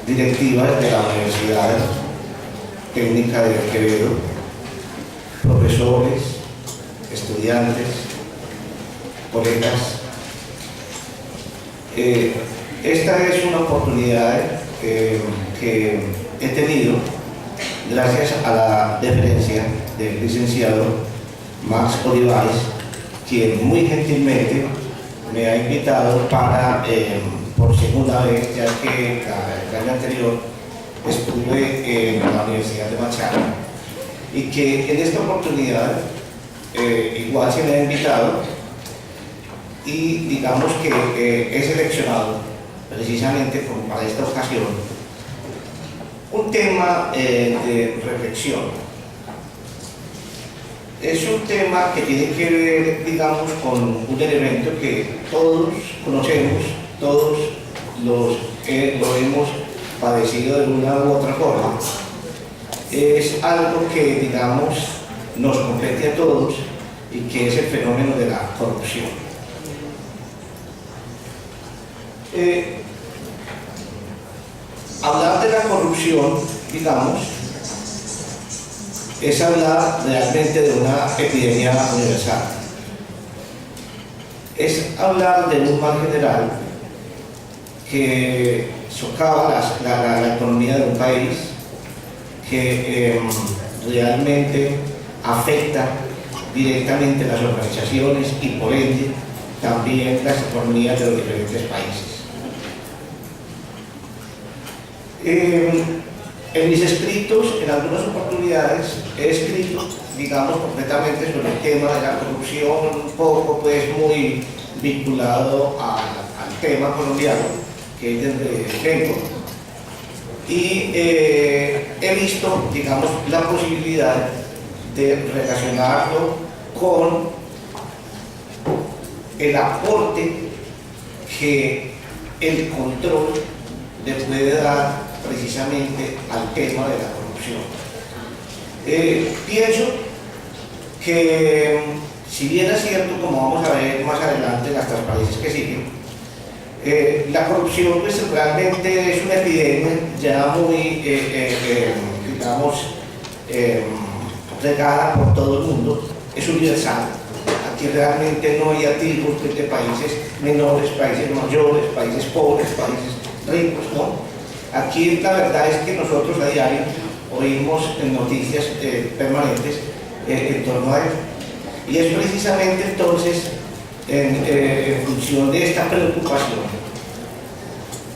directivas de la Universidad Técnica de Quevedo, profesores, estudiantes, colegas. Esta es una oportunidad que he tenido gracias a la deferencia del licenciado Max Olivares, quien muy gentilmente me ha invitado para, por segunda vez, ya que el año anterior estuve en la Universidad de Machado, y que en esta oportunidad igual se me ha invitado y digamos que he seleccionado precisamente para esta ocasión un tema de reflexión. Es un tema que tiene que ver, digamos, con un elemento que todos conocemos, todos lo hemos padecido de una u otra forma. Es algo que, digamos, nos compete a todos y que es el fenómeno de la corrupción. Hablar de la corrupción, digamos, es hablar realmente de una epidemia universal. Es hablar de un mal general que socava la economía de un país, que realmente afecta directamente las organizaciones y por ende también las economías de los diferentes países. En mis escritos, en algunas oportunidades, he escrito, digamos, completamente sobre el tema de la corrupción, un poco, pues, muy vinculado al tema colombiano, que es desde vengo. Y he visto, digamos, la posibilidad de relacionarlo con el aporte que el control le puede dar precisamente al tema de la corrupción. Pienso que, si bien es cierto, como vamos a ver más adelante en las transparencias que siguen, la corrupción pues realmente es una epidemia ya muy, digamos, regada por todo el mundo, es universal. Aquí realmente no hay atisbos de países menores, países mayores, países pobres, países ricos, ¿no? Aquí la verdad es que nosotros a diario oímos noticias permanentes en torno a eso. Y es precisamente entonces en función de esta preocupación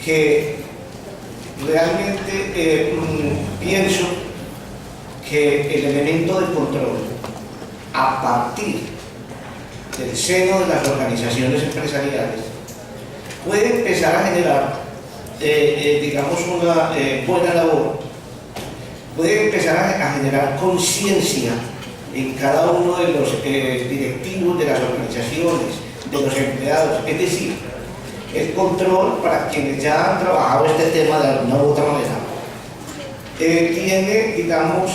que realmente pienso que el elemento de control a partir del seno de las organizaciones empresariales puede empezar a generar digamos, una buena labor, puede empezar a generar conciencia en cada uno de los directivos de las organizaciones, de los empleados, es decir, el control, para quienes ya han trabajado este tema de alguna u otra manera, tiene, digamos,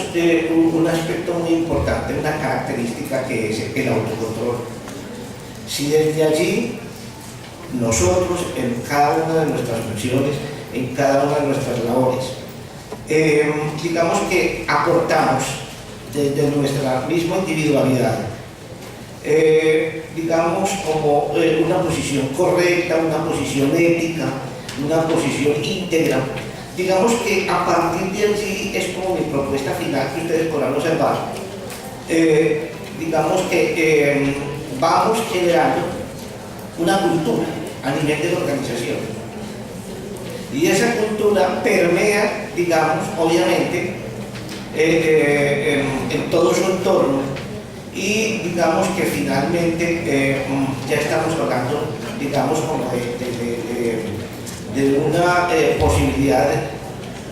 un aspecto muy importante, una característica que es el autocontrol. Si desde allí nosotros, en cada una de nuestras funciones, en cada una de nuestras labores, digamos que aportamos desde nuestra misma individualidad, digamos, como una posición correcta, una posición ética, una posición íntegra, digamos que a partir de allí es como mi propuesta final que ustedes podrán observar. Digamos que vamos generando una cultura a nivel de la organización. Y esa cultura permea, digamos, obviamente, en todo su entorno y digamos que finalmente ya estamos hablando, digamos, como de una posibilidad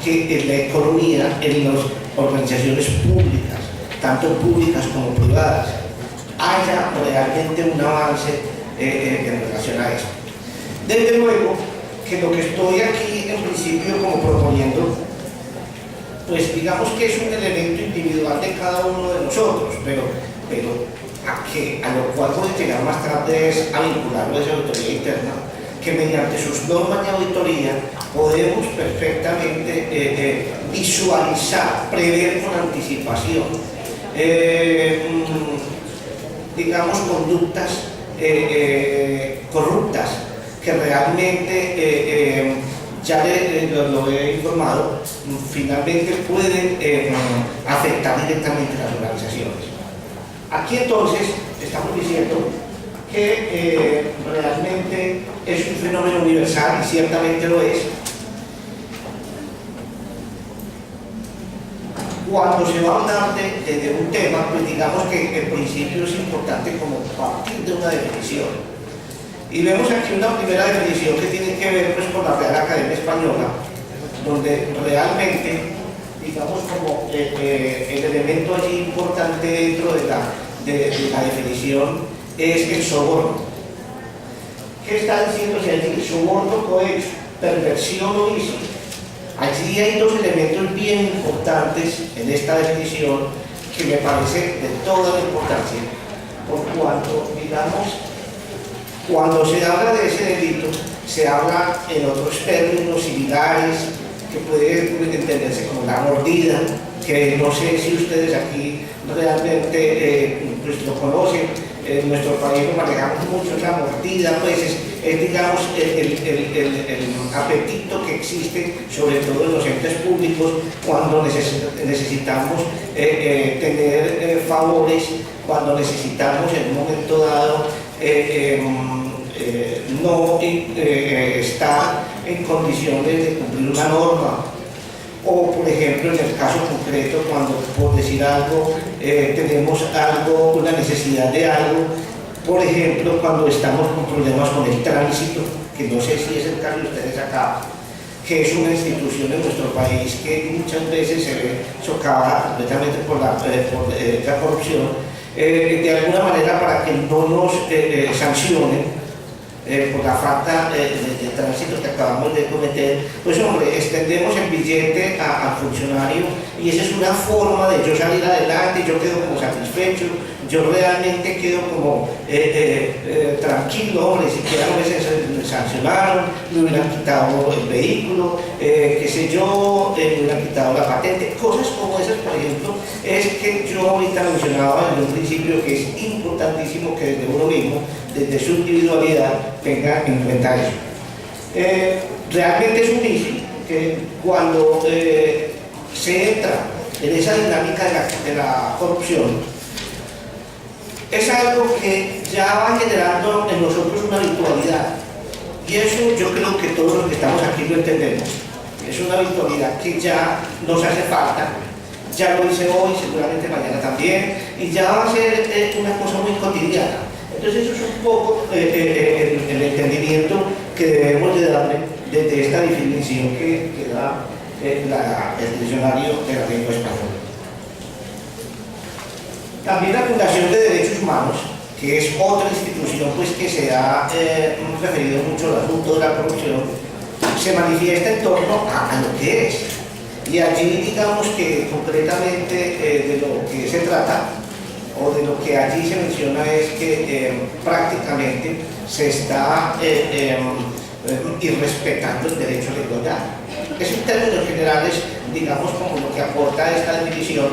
que en la economía, en las organizaciones públicas, tanto públicas como privadas, haya realmente un avance en relación a esto. Desde luego que lo que estoy aquí en principio como proponiendo, pues digamos que es un elemento individual de cada uno de nosotros, pero a lo cual puede llegar más tarde es a vincularlo a esa autoridad interna, que mediante sus normas de auditoría podemos perfectamente visualizar, prever con anticipación, digamos, conductas corruptas que realmente, ya lo he informado, finalmente pueden afectar directamente a las organizaciones. Aquí entonces estamos diciendo que realmente es un fenómeno universal y ciertamente lo es. Cuando se va a hablar de un tema, pues digamos que el principio es importante como partir de una definición. Y vemos aquí una primera definición que tiene que ver pues, con la Real Academia Española, donde realmente, digamos, como el elemento allí importante dentro de la definición es el soborno. ¿Qué está diciéndose allí? Soborno, cohecho, perversión o vicio. Allí hay dos elementos bien importantes en esta definición que me parece de toda la importancia, por cuanto, digamos, cuando se habla de ese delito, se habla en otros términos similares que pueden entenderse como la mordida, que no sé si ustedes aquí realmente pues lo conocen. En nuestro país lo manejamos mucho, la mordida, pues es digamos el apetito que existe, sobre todo en los entes públicos, cuando necesitamos tener favores, cuando necesitamos en un momento dado no estar en condiciones de cumplir una norma. O, por ejemplo, en el caso concreto, cuando, por decir algo, tenemos algo, una necesidad de algo, por ejemplo, cuando estamos con problemas con el tránsito, que no sé si es el caso de ustedes acá, que es una institución en nuestro país que muchas veces se ve socavada completamente por la corrupción, de alguna manera para que no nos sancionen por la falta de tránsito que acabamos de cometer, pues hombre, extendemos el billete al funcionario y esa es una forma de yo salir adelante, yo quedo como satisfecho, yo realmente quedo como tranquilo, hombre, siquiera me sancionaron, me hubieran quitado el vehículo, qué sé yo, me hubieran quitado la patente, cosas como esas, por ejemplo, es que yo ahorita mencionaba en un principio que es importantísimo que desde uno mismo, desde su individualidad, tenga en cuenta eso. Realmente es un vicio que cuando se entra en esa dinámica de la corrupción, es algo que ya va generando en nosotros una habitualidad. Y eso yo creo que todos los que estamos aquí lo entendemos. Es una habitualidad que ya nos hace falta. Ya lo hice hoy, seguramente mañana también, y ya va a ser una cosa muy cotidiana. Entonces eso es un poco el entendimiento que debemos de darle desde esta definición que da el diccionario de la lengua española. También la Fundación de Derechos Humanos, que es otra institución pues, que se ha referido mucho al asunto de la corrupción, se manifiesta en torno a lo que es. Y allí digamos que concretamente de lo que se trata, o de lo que allí se menciona es que prácticamente se está irrespetando el derecho a la igualdad. Es en términos generales, digamos, como lo que aporta esta definición,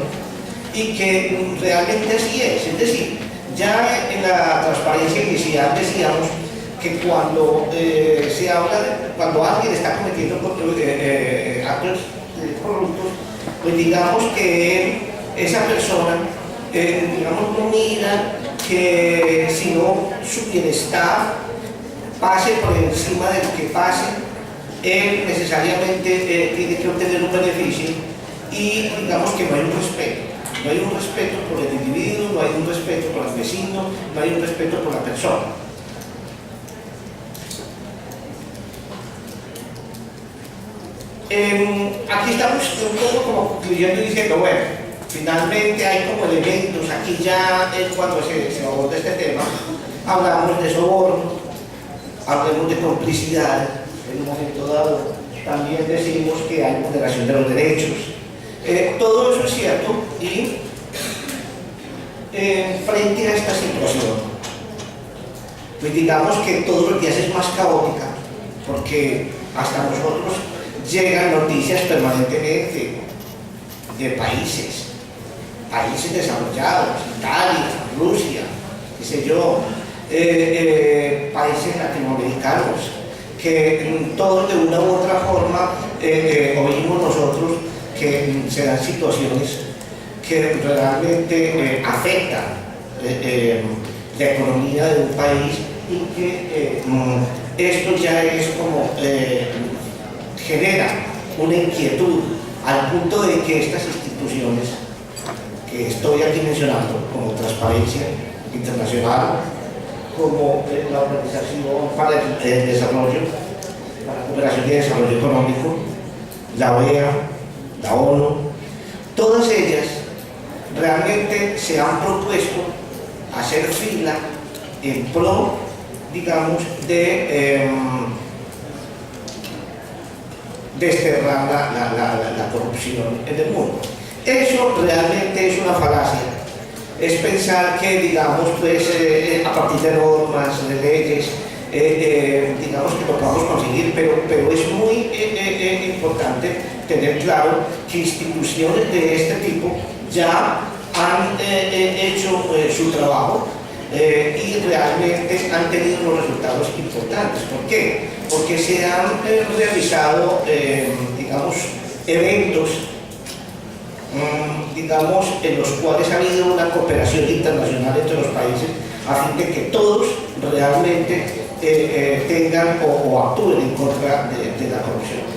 y que realmente así es decir, ya en la transparencia inicial decíamos que cuando se habla cuando alguien está cometiendo actos corruptos, pues digamos que esa persona digamos no mira que sino su bienestar pase por encima de lo que pase, él necesariamente tiene que obtener un beneficio y digamos que no hay un respeto. No hay un respeto por el individuo, no hay un respeto por el vecino, no hay un respeto por la persona. Aquí estamos un poco como concluyendo y diciendo, bueno, finalmente hay como elementos, aquí ya es cuando se aborda este tema, hablamos de soborno, hablamos de complicidad, en un momento dado también decimos que hay vulneración de los derechos. Todo eso es cierto y frente a esta situación, pues digamos que todos los días es más caótica, porque hasta nosotros llegan noticias permanentemente de países desarrollados, Italia, Rusia, qué sé yo, países latinoamericanos, que todos de una u otra forma oímos nosotros que se dan situaciones que realmente afectan la economía de un país y que esto ya es como genera una inquietud al punto de que estas instituciones que estoy aquí mencionando, como Transparencia Internacional, como la Organización para el Desarrollo, para la Cooperación y Desarrollo Económico, la OEA, la ONU, todas ellas realmente se han propuesto hacer fila en pro, digamos, de desterrar la corrupción en el mundo. Eso realmente es una falacia. Es pensar que, digamos, pues, a partir de normas, de leyes, digamos que lo podamos conseguir, pero es muy importante tener claro que instituciones de este tipo ya han hecho su trabajo y realmente han tenido unos resultados importantes. ¿Por qué? Porque se han realizado, digamos, eventos, digamos, en los cuales ha habido una cooperación internacional entre los países a fin de que todos realmente tengan o actúen en contra de la corrupción.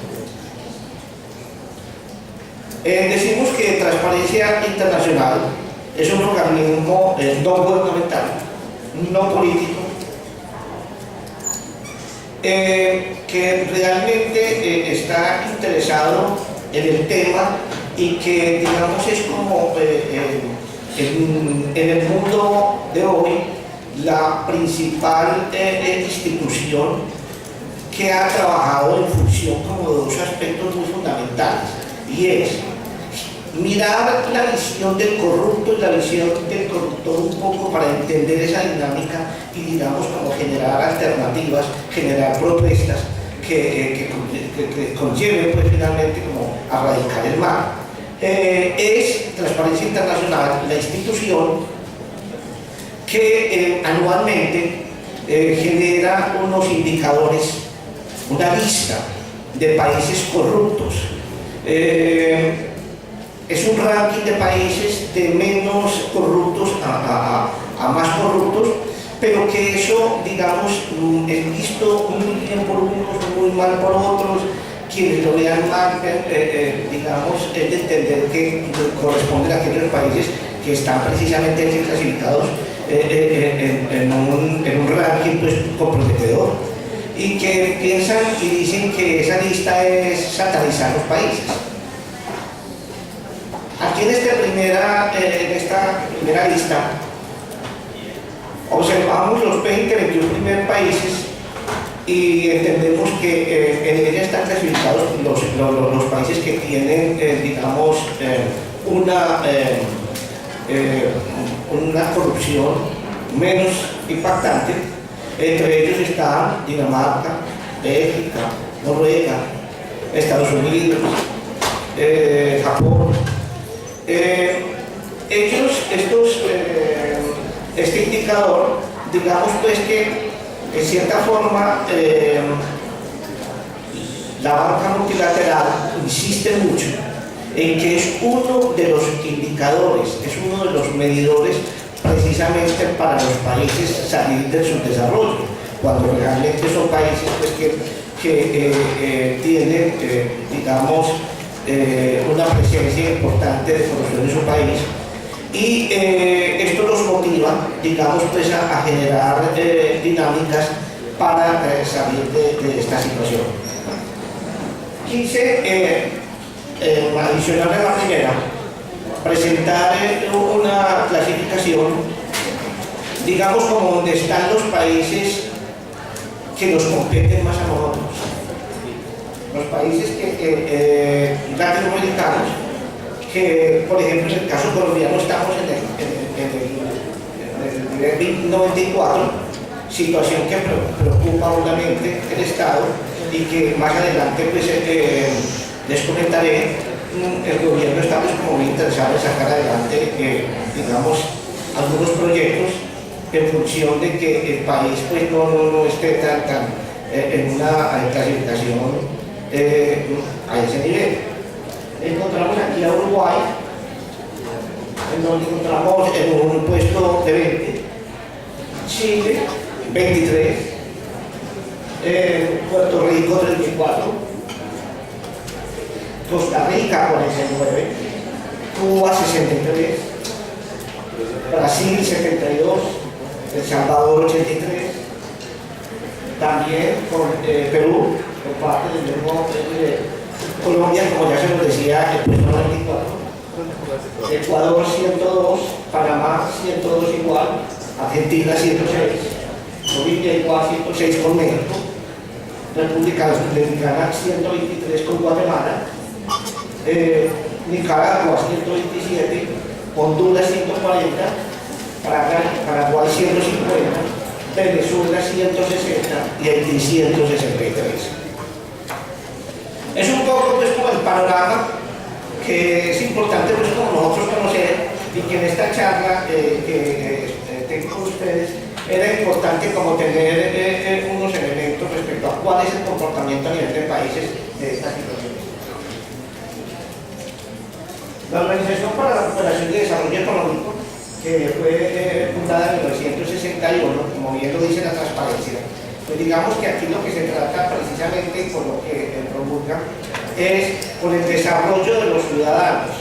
Decimos que Transparencia Internacional es un organismo no gubernamental, no político, que realmente está interesado en el tema y que, digamos, es como en el mundo de hoy la principal institución que ha trabajado en función como de dos aspectos muy fundamentales, y es mirar la visión del corrupto y la visión del corruptor un poco para entender esa dinámica y, digamos, como generar alternativas, generar propuestas que conlleven, pues, finalmente como a erradicar el mal. Es Transparencia Internacional la institución que anualmente genera unos indicadores, una lista de países corruptos. Es un ranking de países de menos corruptos a más corruptos, pero que eso, digamos, es visto muy bien por unos, muy mal por otros. Quienes lo vean mal, digamos, es de entender que corresponden a aquellos países que están precisamente clasificados en un ranking, pues, comprometedor, y que piensan y dicen que esa lista es satanizar los países. Aquí en esta primera lista observamos los 21 primeros países y entendemos que en ella están clasificados los países que tienen, digamos, una corrupción menos impactante. Entre ellos están Dinamarca, Bélgica, Noruega, Estados Unidos, Japón. Este indicador, digamos, pues, que en cierta forma la banca multilateral insiste mucho en que es uno de los indicadores, es uno de los medidores precisamente para los países salir del subdesarrollo, cuando realmente son países, pues, que tienen, digamos, una presencia importante de corrupción en su país, y esto los motiva, digamos, pues, a generar dinámicas para salir de esta situación. Quise, adicional a la primera, presentar una clasificación, digamos, como donde están los países que nos competen más a nosotros. Los países latinoamericanos, que, por ejemplo, en el caso colombiano estamos en el nivel 94, situación que preocupa obviamente el Estado, y que más adelante pues, les comentaré. El gobierno está pues, como muy interesado en sacar adelante, digamos, algunos proyectos en función de que el país pues, no esté tan en una clasificación a ese nivel. Encontramos aquí a Uruguay, en donde encontramos en un puesto de 20, Chile 23, Puerto Rico 34, Costa Rica 49, Cuba 63, Brasil 72, El Salvador 83, también con Perú, por parte del mismo Colombia, como ya se nos decía, el puesto 94, Ecuador 102, Panamá 102 igual, Argentina 106, Bolivia igual 106 con México, República Dominicana 123 con Guatemala, Nicaragua 127, Honduras 140, Paraguay 150, Venezuela 160 y Haití 163. Es un poco pues como el panorama que es importante pues como nosotros conocer, y que en esta charla que tengo con ustedes era importante como tener unos elementos respecto a cuál es el comportamiento a nivel de países de esta situación. La Organización para la Cooperación y Desarrollo Económico, que fue fundada en 1961, como bien lo dice la transparencia, pues digamos que aquí lo que se trata precisamente con lo que promulga es con el desarrollo de los ciudadanos,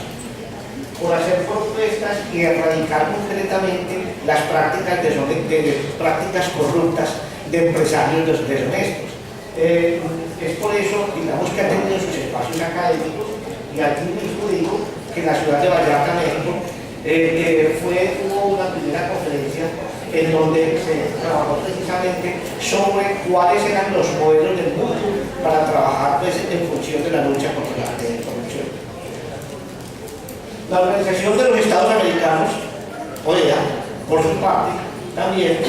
por hacer propuestas y erradicar concretamente las prácticas prácticas corruptas de empresarios deshonestos. Es por eso, digamos, que ha tenido sus espacios académicos, y aquí mismo digo que en la ciudad de Vallarta, México, hubo una primera conferencia en donde se trabajó precisamente sobre cuáles eran los modelos del mundo para trabajar pues, en función de la lucha contra la corrupción. La Organización de los Estados Americanos, OEA, por su parte, también,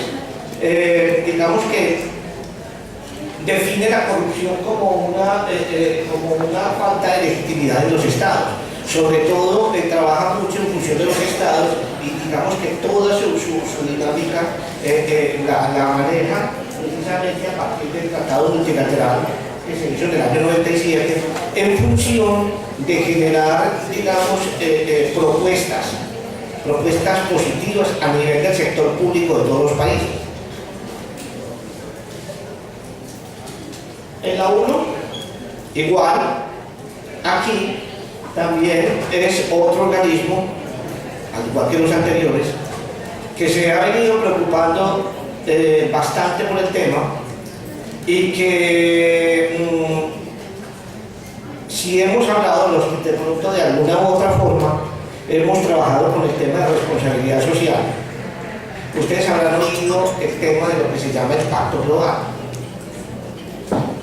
digamos que define la corrupción como una falta de legitimidad de los estados. Sobre todo trabaja mucho en función de los estados y digamos que toda su dinámica la maneja precisamente a partir del Tratado Multilateral que se hizo en el año 97 en función de generar, digamos, propuestas positivas a nivel del sector público de todos los países. En la ONU, igual, aquí también es otro organismo, al igual que los anteriores, que se ha venido preocupando bastante por el tema y que si hemos hablado de pronto de alguna u otra forma, hemos trabajado con el tema de responsabilidad social. Ustedes habrán oído el tema de lo que se llama el Pacto Global,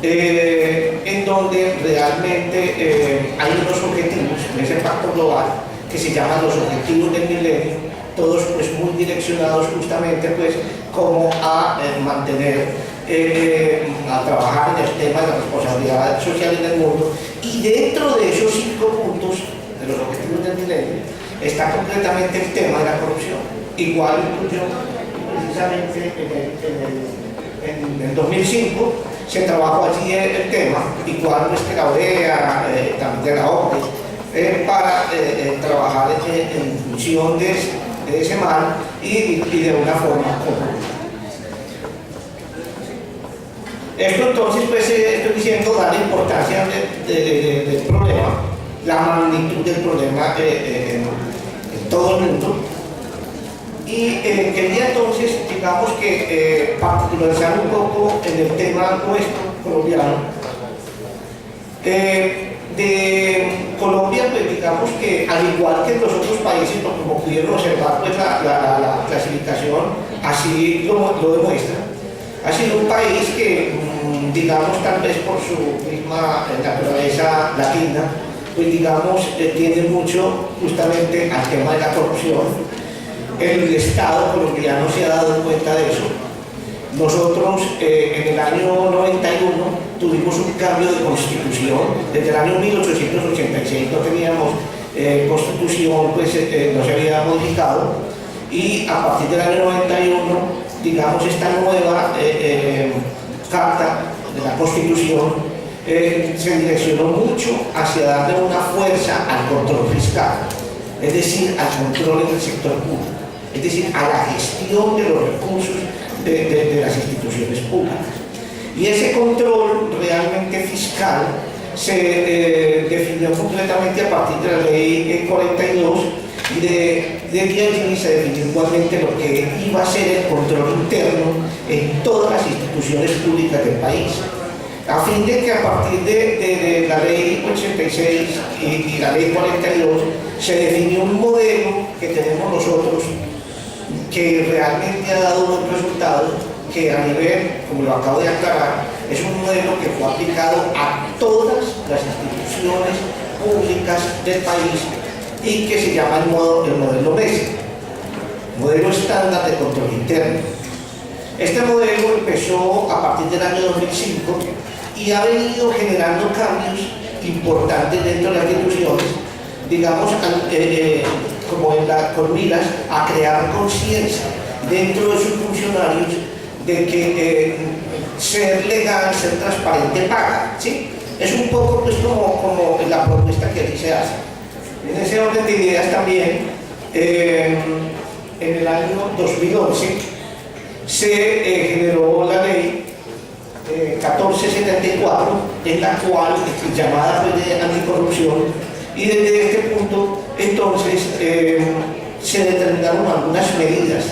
en donde realmente hay unos objetivos en ese Pacto Global que se llaman los Objetivos del Milenio, todos pues muy direccionados justamente pues como a mantener, a trabajar en el tema de la responsabilidad social en el mundo, y dentro de esos 5 puntos de los Objetivos del Milenio está concretamente el tema de la corrupción. Igual incluyó precisamente en el 2005 se trabajó allí el tema, igual pues que la OEA, también de la OCDE, para trabajar en función de ese mal y de una forma común. Esto entonces, pues estoy diciendo, da la importancia del problema, la magnitud del problema en todo el mundo. Y quería entonces, digamos que particularizar un poco en el tema nuestro, colombiano. De Colombia, pues digamos que al igual que en los otros países, como pudieron observar, pues la clasificación así lo demuestra. Ha sido un país que, digamos, tal vez por su misma naturaleza latina, pues digamos, tiende mucho justamente al tema de la corrupción. El Estado colombiano se ha dado cuenta de eso. Nosotros en el año 91 tuvimos un cambio de constitución. Desde el año 1886 no teníamos constitución, pues no se había modificado, y a partir del año 91, digamos, esta nueva carta de la constitución se direccionó mucho hacia darle una fuerza al control fiscal, es decir, al control en el sector público, es decir, a la gestión de los recursos de las instituciones públicas. Y ese control realmente fiscal se definió completamente a partir de la ley 42, y de allí se definió igualmente lo que iba a ser el control interno en todas las instituciones públicas del país, a fin de que a partir de la ley 86 y la ley 42 se definió un modelo que tenemos nosotros, que realmente ha dado un resultado que a nivel, como lo acabo de aclarar, es un modelo que fue aplicado a todas las instituciones públicas del país y que se llama el modelo MESI, modelo estándar de control interno. Este modelo empezó a partir del año 2005 y ha venido generando cambios importantes dentro de las instituciones, digamos, como con miras a crear conciencia dentro de sus funcionarios de que ser legal, ser transparente paga, ¿sí? Es un poco pues como la propuesta que aquí se hace. En ese orden de ideas también, en el año 2011 se generó la ley 1474, en la cual, llamada pues, de anticorrupción, y desde este punto entonces se determinaron algunas medidas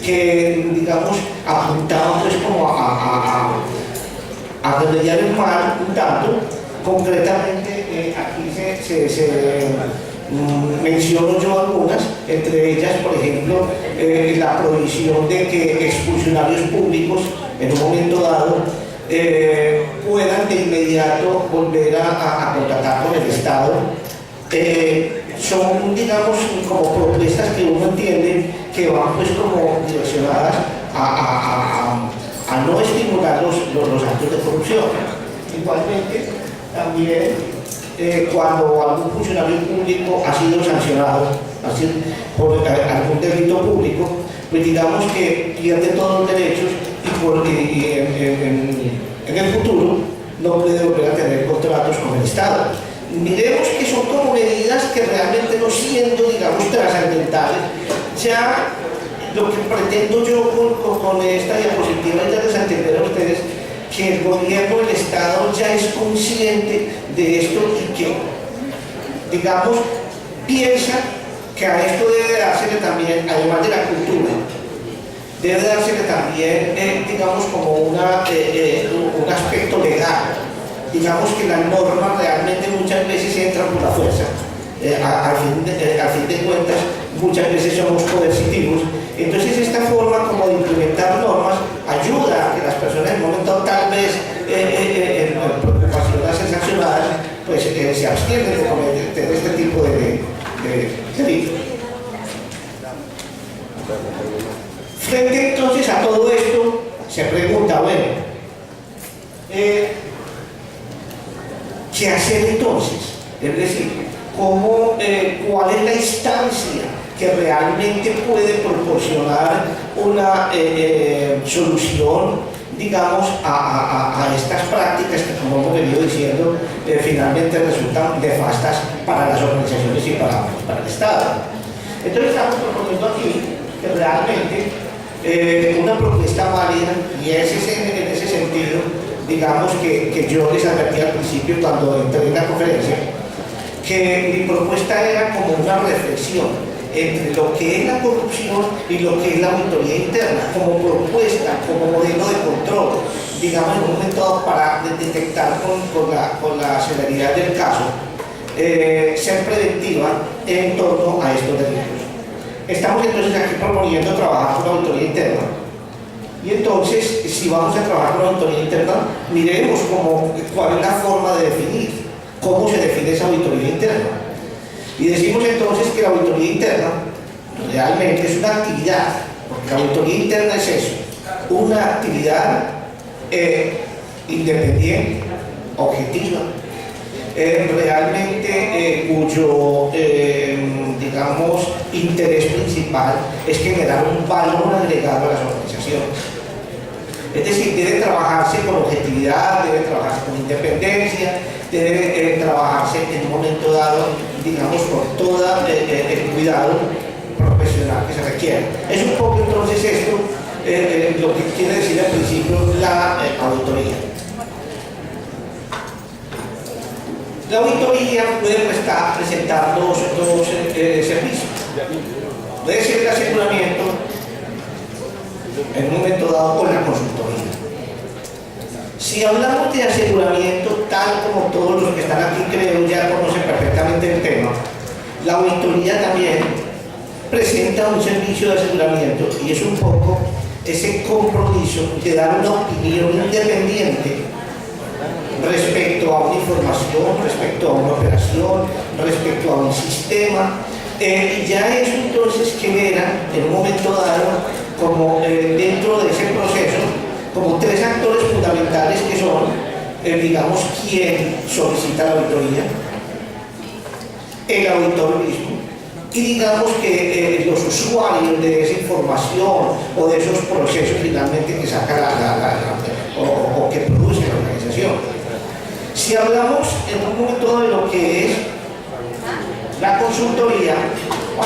que, digamos, apuntaban pues como a remediar el mal un tanto. Concretamente aquí se menciono yo algunas, entre ellas, por ejemplo, la prohibición de que exfuncionarios públicos en un momento dado puedan de inmediato volver a contratar con el Estado. Son, digamos, como propuestas que uno entiende que van pues como direccionadas a no estimular los actos de corrupción. Igualmente, también cuando algún funcionario público ha sido sancionado por algún delito público, pues digamos que pierde todos los derechos y en el futuro no puede volver a tener contratos con el Estado. Miremos que son como medidas que realmente no siendo, digamos, trascendentales. Ya lo que pretendo yo con esta diapositiva es darles a entender a ustedes que el gobierno del Estado ya es consciente de esto y que, digamos, piensa que a esto debe dársele también, además de la cultura, debe dársele también, digamos, como un aspecto legal. Digamos que las normas realmente muchas veces entran por la fuerza. Al fin de cuentas, muchas veces somos coercitivos. Entonces, esta forma como de implementar normas ayuda a que las personas en un momento tal vez en preocupación de ser sancionadas, pues se abstienen de cometer este tipo de delitos. Frente entonces a todo esto, se pregunta, bueno, ¿qué hacer entonces? Es decir, ¿cuál es la instancia que realmente puede proporcionar una solución, digamos, a estas prácticas que, como hemos venido diciendo, finalmente resultan nefastas para las organizaciones y para el Estado? Entonces estamos proponiendo aquí que realmente una propuesta válida, y es en ese sentido, digamos, que yo les advertí al principio cuando entré en la conferencia, que mi propuesta era como una reflexión entre lo que es la corrupción y lo que es la auditoría interna, como propuesta, como modelo de control, digamos, en un momento para detectar con la celeridad del caso, ser preventiva en torno a estos delitos. Estamos entonces aquí proponiendo trabajar con la auditoría interna. Y entonces, si vamos a trabajar con la auditoría interna, miremos cuál es la forma de definir, cómo se define esa auditoría interna. Y decimos entonces que la auditoría interna realmente es una actividad, porque la auditoría interna es eso, una actividad independiente, objetiva, realmente cuyo, digamos, interés principal es generar un valor agregado a las organizaciones. Es decir, debe trabajarse con objetividad, debe trabajarse con independencia, debe trabajarse en un momento dado, digamos, con todo el cuidado profesional que se requiere. Es un poco entonces esto lo que quiere decir al principio la auditoría. La auditoría puede presentar dos servicios. Puede ser el aseguramiento en un momento dado con la consultoría. Si hablamos de aseguramiento, tal como todos los que están aquí creo ya conocen perfectamente el tema, la auditoría también presenta un servicio de aseguramiento y es un poco ese compromiso de dar una opinión independiente respecto a una información, respecto a una operación, respecto a un sistema. Ya eso entonces genera en un momento dado como dentro de ese proceso como tres actores fundamentales que son digamos quien solicita la auditoría, el auditor mismo y digamos que los usuarios de esa información o de esos procesos finalmente que saca o que produce la organización. Si hablamos en un momento de lo que es la consultoría,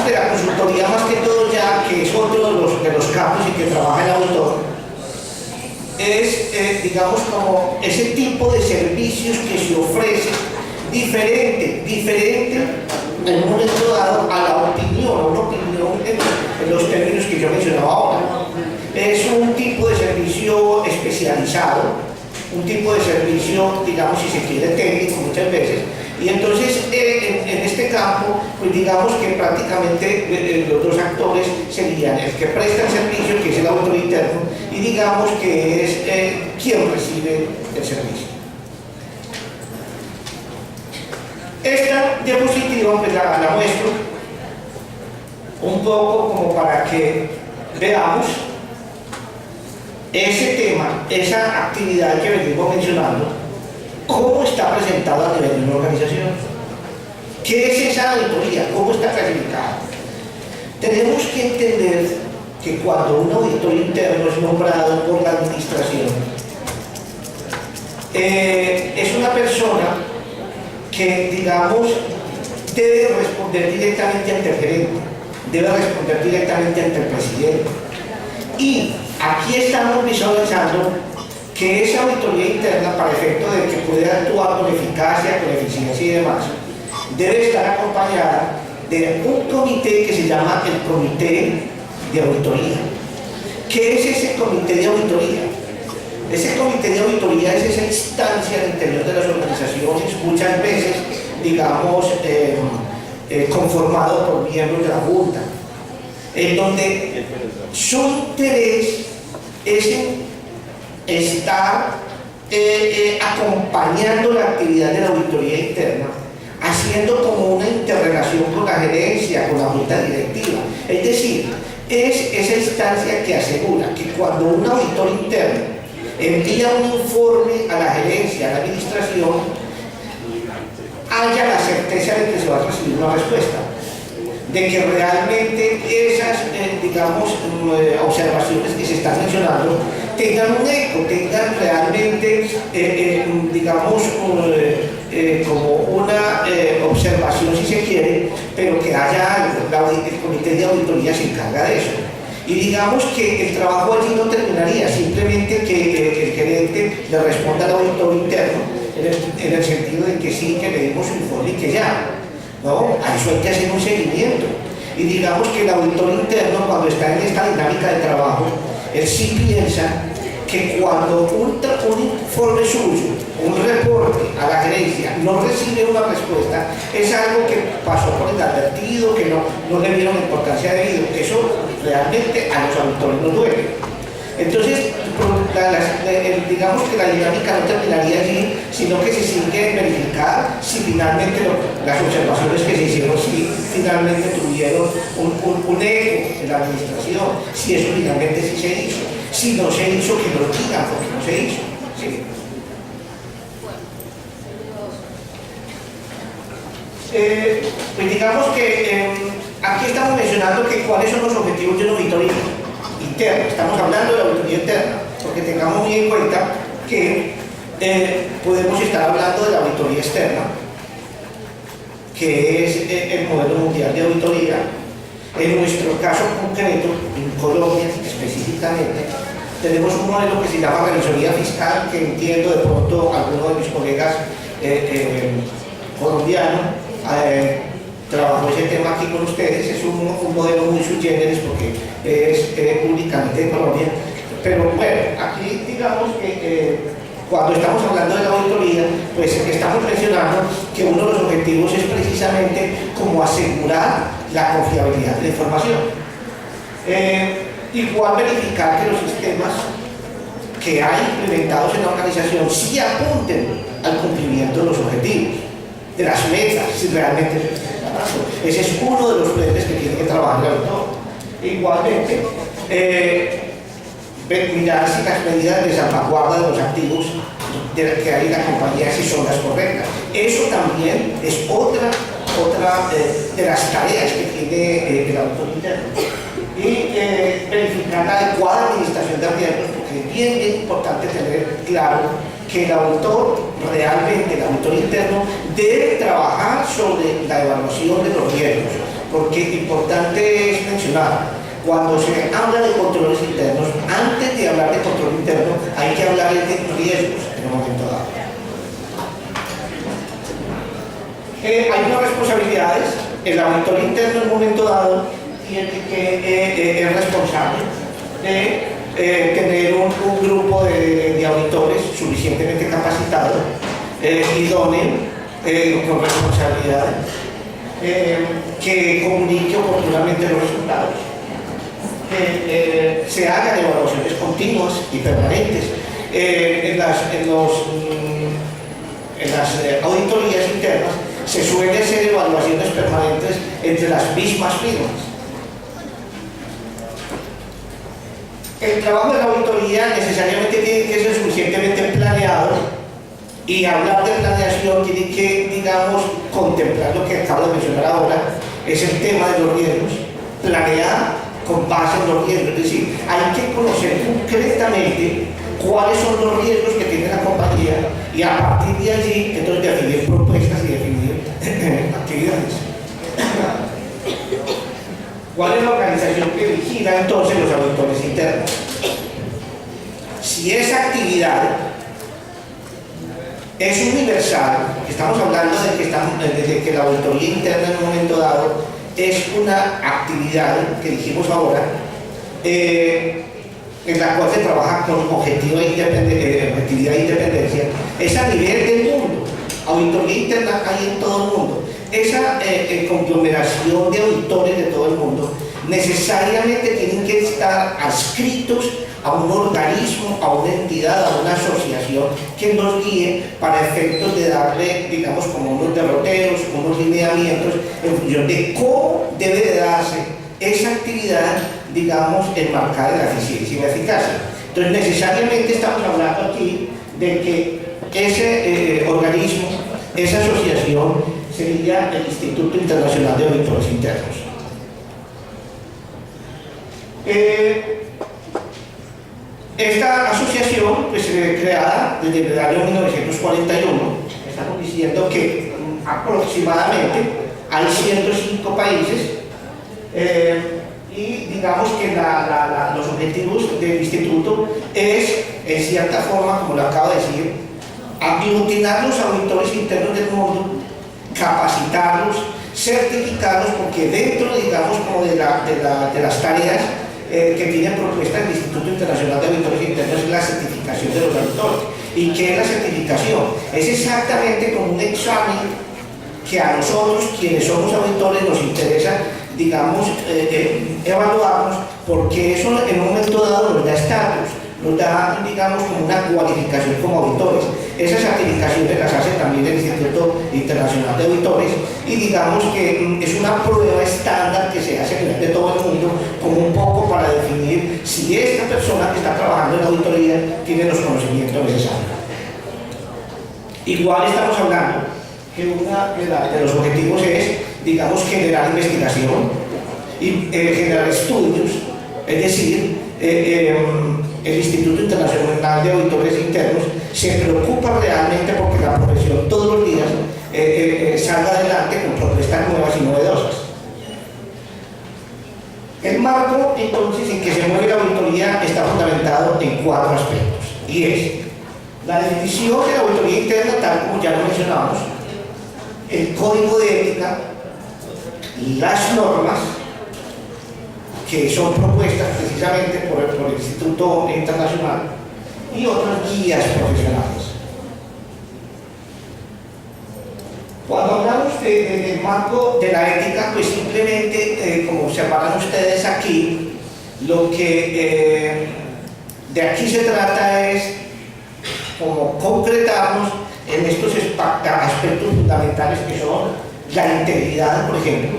de la consultoría más que todo ya, que es otro de los campos y que trabaja el autor, es, digamos, como ese tipo de servicios que se ofrece diferente en un momento dado a la opinión, a una opinión en los términos que yo mencionaba ahora. Es un tipo de servicio especializado, un tipo de servicio, digamos, si se quiere, técnico muchas veces. Y entonces, en este campo, pues digamos que prácticamente los dos actores serían el que presta el servicio, que es el auditor interno, y digamos que es quien recibe el servicio. Esta diapositiva pues la muestro un poco como para que veamos ese tema, esa actividad que venimos mencionando, cómo está presentada a nivel de una organización. ¿Qué es esa auditoría? ¿Cómo está clasificada? Tenemos que entender que cuando un auditor interno es nombrado por la administración, es una persona que, digamos, debe responder directamente ante el gerente, debe responder directamente ante el presidente. Y aquí estamos visualizando que esa auditoría interna, para efecto de que pueda actuar con eficacia, con eficiencia y demás, debe estar acompañada de un comité que se llama el Comité de Auditoría. ¿Qué es ese Comité de Auditoría? Ese Comité de Auditoría es esa instancia al interior de las organizaciones, muchas veces, digamos, conformado por miembros de la Junta, en donde su interés es estar acompañando la actividad de la auditoría interna, haciendo como una interrelación con la gerencia, con la junta directiva. Es decir, es esa instancia que asegura que cuando un auditor interno envía un informe a la gerencia, a la administración, haya la certeza de que se va a recibir una respuesta, de que realmente esas, digamos, observaciones que se están mencionando tengan un eco, tengan realmente, digamos, como una observación si se quiere, pero que haya algo. El comité de auditoría se encarga de eso. Y digamos que el trabajo allí no terminaría, simplemente que el gerente le responda al auditor interno en el sentido de que sí, que le demos un informe y que ya. No, a eso hay que hacer un seguimiento. Y digamos que el auditor interno, cuando está en esta dinámica de trabajo, él sí piensa que cuando un informe suyo, un reporte a la gerencia no recibe una respuesta, es algo que pasó por inadvertido, que no le dieron importancia debida. Eso realmente a los auditores nos duele. Entonces, digamos que la dinámica no terminaría allí, sino que se sigue verificar si finalmente las observaciones que se hicieron, si finalmente tuvieron un eco en la administración, si eso finalmente sí se hizo. Si no se hizo, que lo digan porque no se hizo. ¿Sí? Pues digamos que aquí estamos mencionando que cuáles son los objetivos de una auditoría interna. Estamos hablando de la auditoría interna, porque tengamos muy en cuenta que podemos estar hablando de la auditoría externa, que es el modelo mundial de auditoría. En nuestro caso concreto, en Colombia específicamente, tenemos un modelo que se llama revisoría fiscal, que entiendo de pronto algunos de mis colegas colombianos trabajó ese tema aquí con ustedes. Es un modelo muy sui generis porque es únicamente de Colombia. Pero bueno, aquí digamos que cuando estamos hablando de la auditoría, pues estamos mencionando que uno de los objetivos es precisamente como asegurar la confiabilidad de la información. Igual verificar que los sistemas que hay implementados en la organización sí apunten al cumplimiento de los objetivos, de las metas, si realmente ese es uno de los frentes que tiene que trabajar el auditor. Igualmente, mirar si las medidas de salvaguarda de los activos que hay en la compañía si son las correctas. Eso también es otra de las tareas que tiene el auditor interno. Y verificar la adecuada administración de riesgos, porque es bien importante tener claro que el auditor, realmente el auditor interno, debe trabajar sobre la evaluación de los riesgos, porque importante es mencionar, cuando se habla de controles internos, antes de hablar de control interno, hay que hablar de riesgos en un momento dado. Hay unas responsabilidades. El auditor interno en un momento dado tiene que es responsable de tener un grupo de auditores suficientemente capacitado, idóneo, con responsabilidad, que comunique oportunamente los resultados, que se hagan evaluaciones continuas y permanentes. En las auditorías internas se suelen hacer evaluaciones permanentes entre las mismas firmas. El trabajo de la auditoría necesariamente tiene que ser suficientemente planeado, y hablar de planeación tiene que, digamos, contemplar lo que acabo de mencionar ahora, es el tema de los riesgos, planear con base en los riesgos, es decir, hay que conocer concretamente cuáles son los riesgos que tiene la compañía y a partir de allí entonces definir propuestas y definir actividades. ¿Cuál es la organización que vigila entonces los auditores internos? Si esa actividad es universal, estamos hablando de que la auditoría interna en un momento dado es una actividad que dijimos ahora, en la cual se trabaja con objetividad e independencia, es a nivel del mundo. Auditoría interna hay en todo el mundo. Esa conglomeración de auditores de todo el mundo necesariamente tienen que estar adscritos a un organismo, a una entidad, a una asociación que nos guíe para efectos de darle, digamos, como unos derroteros, unos lineamientos en función de cómo debe de darse esa actividad, digamos, enmarcada en la eficiencia y la eficacia. Entonces, necesariamente estamos hablando aquí de que ese organismo, esa asociación, sería el Instituto Internacional de Auditores Internos. Esta asociación, pues, creada desde el año 1941, estamos diciendo que aproximadamente hay 105 países, y digamos que los objetivos del instituto es, en cierta forma, como lo acabo de decir, aglutinar los auditores internos del mundo, capacitarlos, certificarlos, porque dentro, digamos, como de las tareas que tiene propuesta el Instituto Internacional de Auditores Internos es la certificación de los auditores. ¿Y qué es la certificación? Es exactamente como un examen que a nosotros, quienes somos auditores, nos interesa, digamos, evaluarnos, porque eso en un momento dado nos da estatus, nos da, digamos, como una cualificación como auditores. Esas certificaciones las hace también el Instituto Internacional de Auditores, y digamos que es una prueba estándar que se hace a nivel de todo el mundo, como un poco para definir si esta persona que está trabajando en la auditoría tiene los conocimientos necesarios. Igual estamos hablando que de los objetivos es, digamos, generar investigación y generar estudios, es decir, el Instituto Internacional de Auditores Internos se preocupa realmente porque la profesión todos los días salga adelante con propuestas nuevas y novedosas. El marco, entonces, en que se mueve la auditoría está fundamentado en 4 aspectos, y es la definición de la auditoría interna, tal como ya lo mencionamos, el código de ética, las normas que son propuestas precisamente por el Instituto Internacional y otras guías profesionales. Cuando hablamos del marco de la ética, pues simplemente, como observarán ustedes aquí, lo que de aquí se trata es como concretarnos en estos aspectos fundamentales que son la integridad, por ejemplo.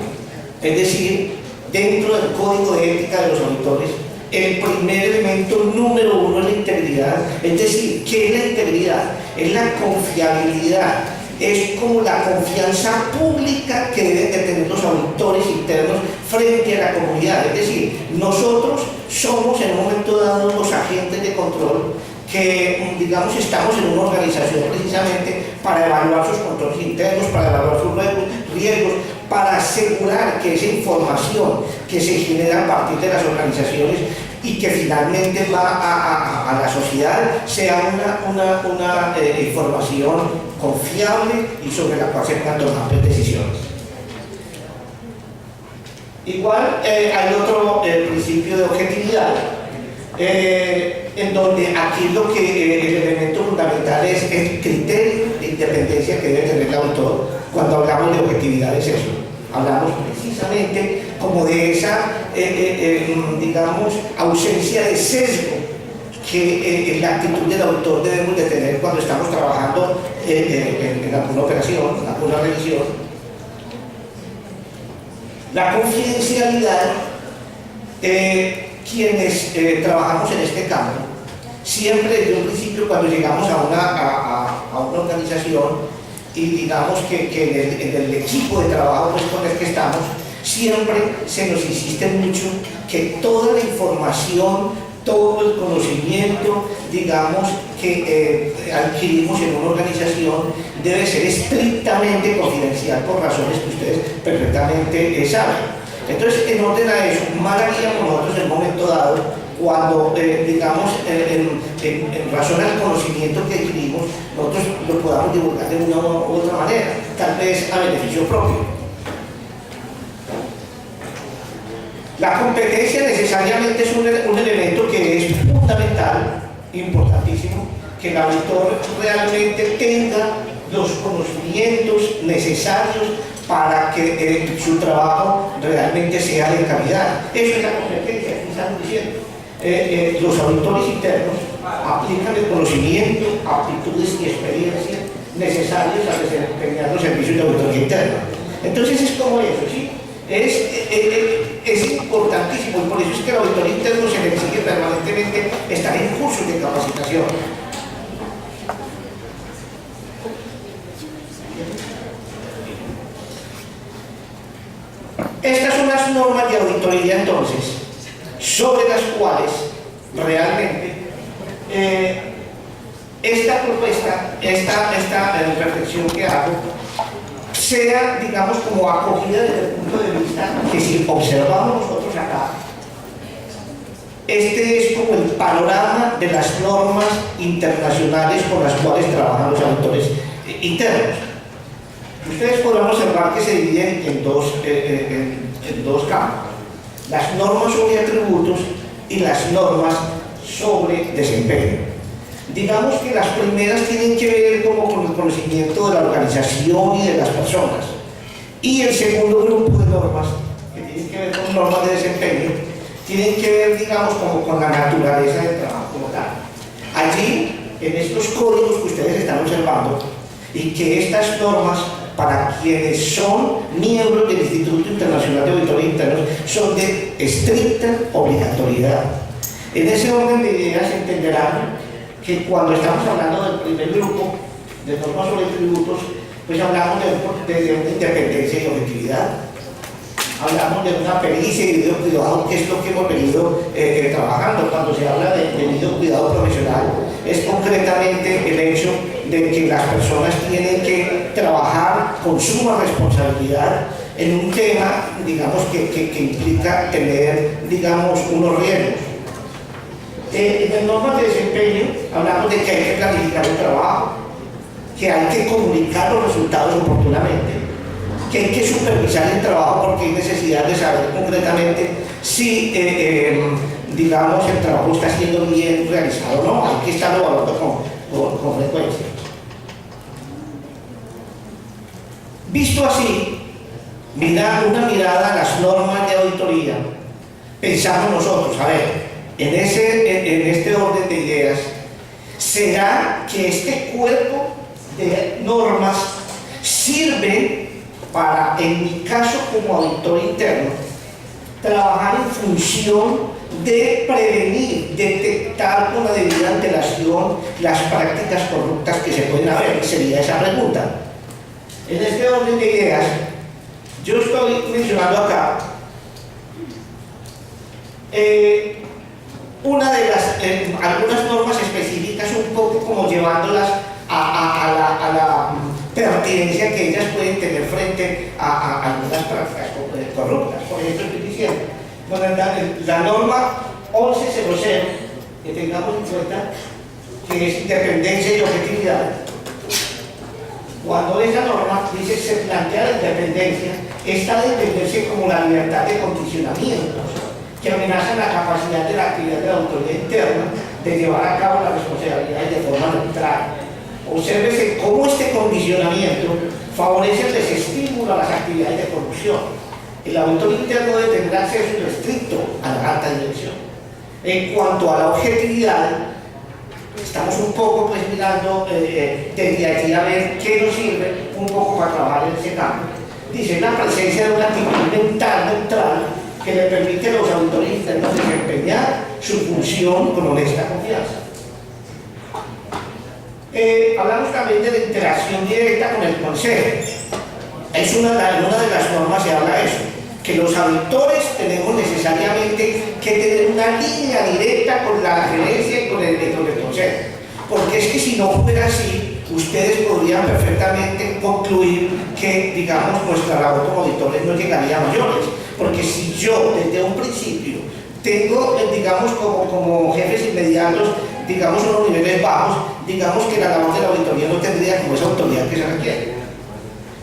Es decir, dentro del código de ética de los auditores, el primer elemento número 1 es la integridad. Es decir, ¿qué es la integridad? Es la confiabilidad, es como la confianza pública que deben de tener los auditores internos frente a la comunidad. Es decir, nosotros somos en un momento dado los agentes de control que, digamos, estamos en una organización precisamente para evaluar sus controles internos, para evaluar sus riesgos, para asegurar que esa información que se genera a partir de las organizaciones y que finalmente va a la sociedad sea una información confiable y sobre la cual se puedan tomar decisiones. Igual hay otro principio de objetividad, en donde aquí lo que el elemento fundamental es el criterio de independencia que debe tener el autor. Cuando hablamos de objetividad es eso, hablamos precisamente como de esa, digamos, ausencia de sesgo que en la actitud del autor debemos de tener cuando estamos trabajando en alguna operación, en alguna revisión. La confidencialidad, quienes trabajamos en este campo, siempre desde un principio cuando llegamos a una organización y digamos que en el equipo de trabajo pues, con el que estamos, siempre se nos insiste mucho que toda la información, todo el conocimiento, digamos, que adquirimos en una organización debe ser estrictamente confidencial por razones que ustedes perfectamente saben. Entonces, en orden a eso, mal haríamos nosotros en un momento dado cuando, digamos, en razón al conocimiento que adquirimos, nosotros lo podamos divulgar de una u otra manera, tal vez a beneficio propio. La competencia necesariamente es un elemento que es fundamental, importantísimo, que el auditor realmente tenga los conocimientos necesarios para que su trabajo realmente sea de calidad. Eso es la competencia que estamos diciendo. Los auditores internos aplican el conocimiento, aptitudes y experiencias necesarias a desempeñar los servicios de auditoría interna. Entonces es como eso, ¿sí? Es importantísimo y por eso es que el auditor interno se le exige permanentemente estar en cursos de capacitación. Estas son las normas de auditoría entonces, sobre las cuales realmente esta propuesta, esta reflexión que hago, sea, digamos, como acogida desde el punto de vista que si observamos nosotros acá, este es como el panorama de las normas internacionales con las cuales trabajan los auditores internos. Ustedes podrán observar que se dividen en dos campos: las normas sobre atributos y las normas sobre desempeño. Digamos que las primeras tienen que ver como con el conocimiento de la organización y de las personas, y el segundo grupo de normas, que tienen que ver con normas de desempeño, tienen que ver, digamos, como con la naturaleza del trabajo como tal. Allí, en estos códigos que ustedes están observando, y que estas normas, para quienes son miembros del Instituto Internacional de Auditores Internos, son de estricta obligatoriedad. En ese orden de ideas entenderán que cuando estamos hablando del primer grupo de normas sobre tributos, pues hablamos de una independencia y objetividad. Hablamos de una pericia y de cuidado, que es lo que hemos venido trabajando. Cuando se habla de cuidado profesional, es concretamente el hecho de que las personas tienen que trabajar con suma responsabilidad en un tema, digamos, que implica tener, digamos, unos riesgos. En las normas de desempeño hablamos de que hay que planificar el trabajo, que hay que comunicar los resultados oportunamente, que hay que supervisar el trabajo porque hay necesidad de saber concretamente si, digamos, el trabajo está siendo bien realizado o no. Hay que estarlo evaluando con frecuencia. Visto así, una mirada a las normas de auditoría, pensamos nosotros, a ver, en este orden de ideas, ¿será que este cuerpo de normas sirve para, en mi caso como auditor interno, trabajar en función de prevenir, detectar con la debida antelación las prácticas corruptas que se pueden haber? Sería esa pregunta. En este orden de ideas, yo estoy mencionando acá algunas normas específicas, un poco como llevándolas a la pertinencia que ellas pueden tener frente a algunas prácticas corruptas. Por ejemplo, estoy diciendo, bueno, la norma 1100, que tengamos en cuenta, que es independencia y objetividad. Cuando esa norma dice se plantea la independencia, esta de entenderse como la libertad de condicionamientos que amenazan la capacidad de la actividad de la autoridad interna de llevar a cabo las responsabilidades de forma neutral. Obsérvese cómo este condicionamiento favorece el desestímulo a las actividades de corrupción. El auditor interno debe tener acceso irrestricto a la alta dirección. En cuanto a la objetividad, estamos un poco pues mirando desde allí a ver qué nos sirve un poco para trabajar en ese campo. Dice la presencia de una actitud mental neutral que le permite a los auditores internos desempeñar su función con honesta confianza. Hablamos también de la interacción directa con el consejo. Es una de las normas se habla de eso, que los auditores tenemos necesariamente que tener una línea directa con la gerencia y con el consejo, porque es que si no fuera así, ustedes podrían perfectamente concluir que, digamos, nuestra labor como auditores no llegaría a mayores, porque si yo desde un principio tengo, digamos, como jefes inmediatos, digamos, unos niveles bajos, digamos que la labor de la auditoría no tendría como esa autoridad que se requiere.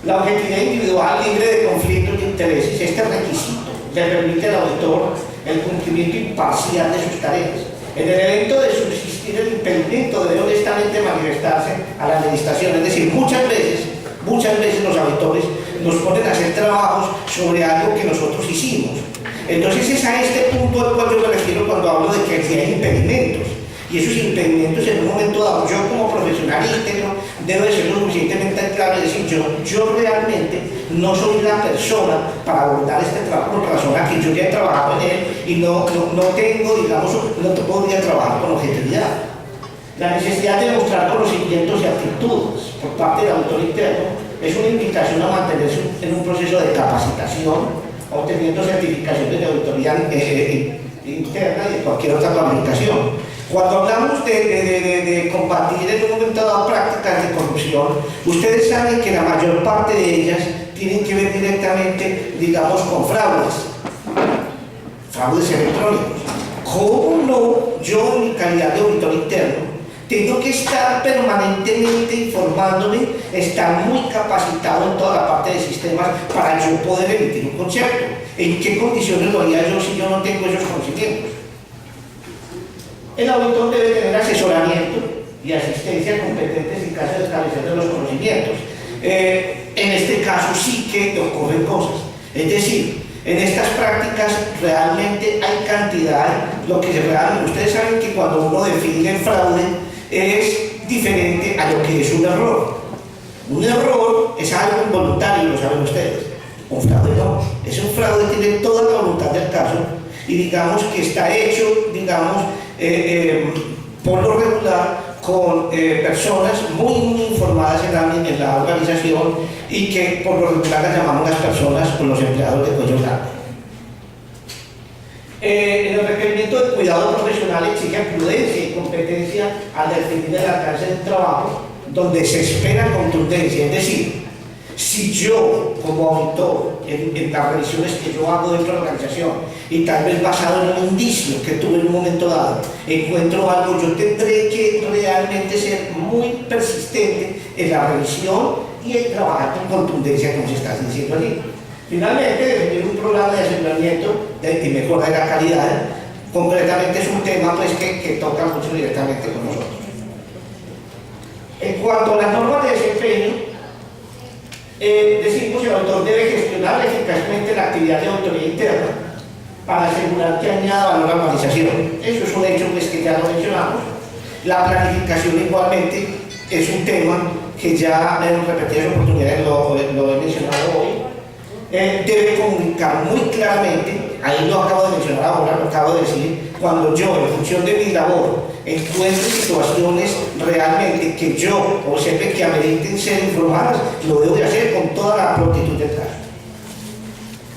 La objetividad individual libre de conflictos de intereses, este requisito le permite al auditor el cumplimiento imparcial de sus tareas. En el evento de subsistir el impedimento debe honestamente manifestarse a la administración, es decir, muchas veces los auditores nos ponen a hacer trabajos sobre algo que nosotros hicimos. Entonces es a este punto al cual yo me refiero cuando hablo de que aquí hay impedimentos. Y esos impedimentos en un momento dado, yo como profesional íntegro debo de ser lo suficientemente claro y decir, yo realmente no soy la persona para abordar este trabajo por razón a que yo ya he trabajado en él y no tengo, digamos, no podría trabajar con objetividad. La necesidad de mostrar conocimientos y actitudes por parte del auditor interno es una invitación a mantenerse en un proceso de capacitación, obteniendo certificaciones de auditoría interna y de cualquier otra cualificación. Cuando hablamos de combatir en un momento dado prácticas de corrupción, ustedes saben que la mayor parte de ellas tienen que ver directamente, digamos, con fraudes electrónicos. ¿Cómo no yo, en mi calidad de auditor interno, tengo que estar permanentemente informándome, estar muy capacitado en toda la parte de sistemas para yo poder emitir un concepto? ¿En qué condiciones lo haría yo si yo no tengo esos conocimientos? El auditor debe tener asesoramiento y asistencia competentes en caso de establecer de los conocimientos. En este caso sí que ocurren cosas. Es decir, en estas prácticas realmente hay cantidad, lo que realmente, ustedes saben que cuando uno define fraude es diferente a lo que es un error. Un error es algo involuntario, lo saben ustedes. Un fraude no. Es un fraude que tiene toda la voluntad del caso y digamos que está hecho, digamos, por lo regular con personas muy informadas en la organización y que por lo regular las llamamos las personas o los empleados de cuello largo. El requerimiento de cuidado profesional exige prudencia y competencia al definir el alcance del trabajo, donde se espera contundencia. Es decir, si yo, como auditor, en las revisiones que yo hago dentro de la organización, y tal vez basado en un indicio que tuve en un momento dado, encuentro algo, yo tendré que realmente ser muy persistente en la revisión y en trabajar con contundencia, como se está diciendo allí. Finalmente, definir un programa de aseguramiento y mejora de la calidad, concretamente es un tema pues, que toca mucho directamente con nosotros. En cuanto a las normas de desempeño, decimos que el autor debe gestionar eficazmente la actividad de autoridad interna para asegurar que añada valor a la organización. Eso es un hecho pues, que ya lo mencionamos. La planificación igualmente es un tema que ya en repetidas oportunidades lo he mencionado hoy. Debe comunicar muy claramente, ahí lo acabo de mencionar ahora, lo acabo de decir, cuando yo en función de mi labor encuentro situaciones realmente que yo observe que ameriten ser informadas, lo debo de hacer con toda la prontitud del caso.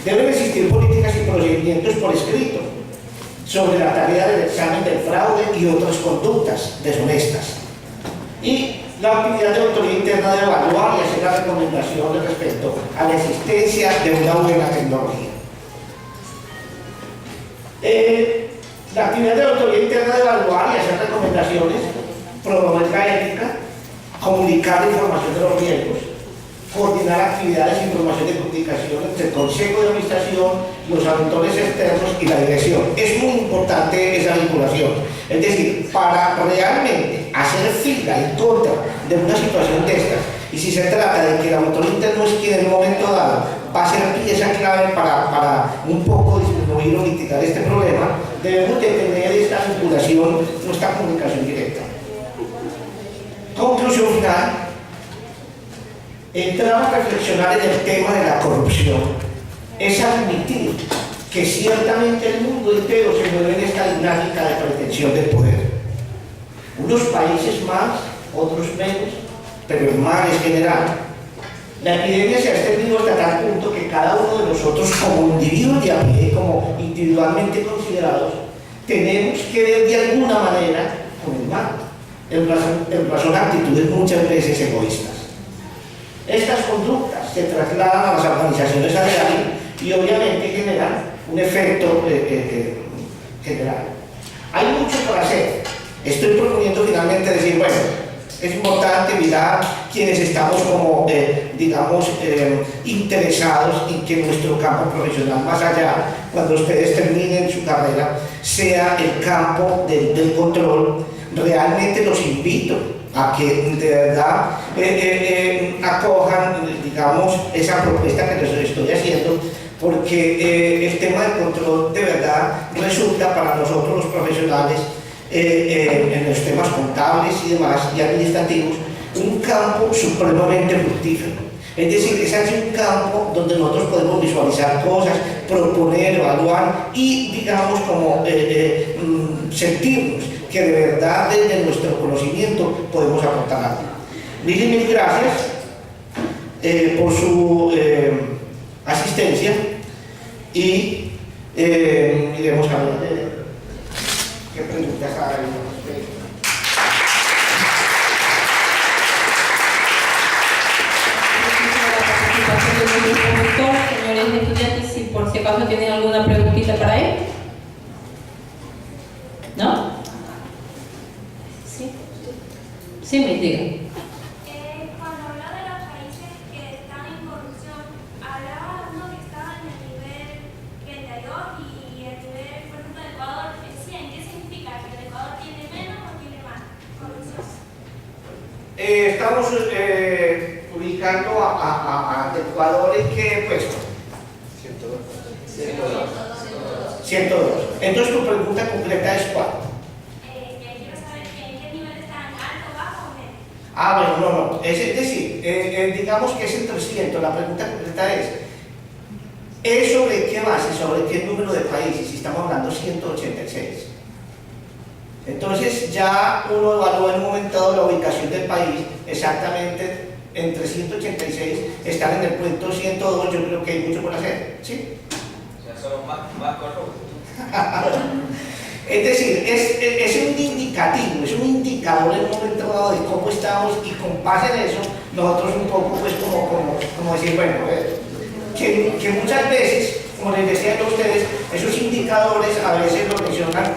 Deben existir políticas y procedimientos por escrito sobre la tarea del examen del fraude y otras conductas deshonestas. Y la actividad de autoridad interna debe evaluar y hacer las recomendaciones respecto a la existencia de una buena tecnología. La actividad de la autoridad interna debe evaluar y hacer recomendaciones, promover la ética, comunicar la información de los riesgos, coordinar actividades y información de comunicación entre el Consejo de Administración, los auditores externos y la dirección. Es muy importante esa vinculación. Es decir, para realmente hacer fila en contra de una situación de estas, y si se trata de que el auditor interno es quien en un momento dado va a ser pieza clave para un poco disminuir o mitigar este problema, debemos de tener esta vinculación, nuestra comunicación directa. Conclusión final. Entrar a reflexionar en el tema de la corrupción es admitir que ciertamente el mundo entero se mueve en esta dinámica de pretensión del poder. Unos países más, otros menos, pero el mal es general. La epidemia se ha extendido hasta tal punto que cada uno de nosotros, como individuos de a pie, como individualmente considerados, tenemos que ver de alguna manera con el mal, en razón a actitudes muchas veces egoístas. Estas conductas se trasladan a las organizaciones a diario y obviamente generan un efecto general. Hay mucho por hacer. Estoy proponiendo finalmente decir, bueno, es importante mirar quienes estamos como, digamos, interesados en que nuestro campo profesional, más allá, cuando ustedes terminen su carrera, sea el campo del control. Realmente los invito a que de verdad acojan, digamos, esa propuesta que les estoy haciendo, porque el tema del control de verdad resulta para nosotros los profesionales en los temas contables y demás y administrativos un campo supremamente fructífero. Es decir, es así un campo donde nosotros podemos visualizar cosas, proponer, evaluar y, digamos, como sentirnos que de verdad desde nuestro conocimiento podemos aportar algo. Mil gracias por su asistencia y iremos a ver qué preguntas hay. Señores estudiantes, si por si acaso tienen alguna preguntita para él. ¿No? Sí. Sí, me diga. Cuando hablaba de los países que están en corrupción, hablaba uno que estaba en el nivel 32 y el nivel, por ejemplo, de Ecuador es 100. ¿Qué significa? ¿Que el Ecuador tiene menos o tiene más corrupción? Estamos ubicando a Ecuador en qué puesto. 102. Entonces tu pregunta concreta es ¿cuál? Quiero saber en qué nivel están, alto, bajo o medio. Ah, bueno, no. Es decir, digamos que es en 300. La pregunta concreta ¿es sobre qué base, sobre qué número de países? Si estamos hablando 186. Entonces ya uno evalúa en un momento dado la ubicación del país, exactamente entre 186, están en el punto 102, yo creo que hay mucho por hacer, ¿sí? O sea, somos más corruptos. Es decir, es un indicativo, es un indicador en un momento dado de cómo estamos y con base en eso, nosotros un poco pues como decir, bueno, que muchas veces, como les decía a ustedes, esos indicadores a veces lo mencionan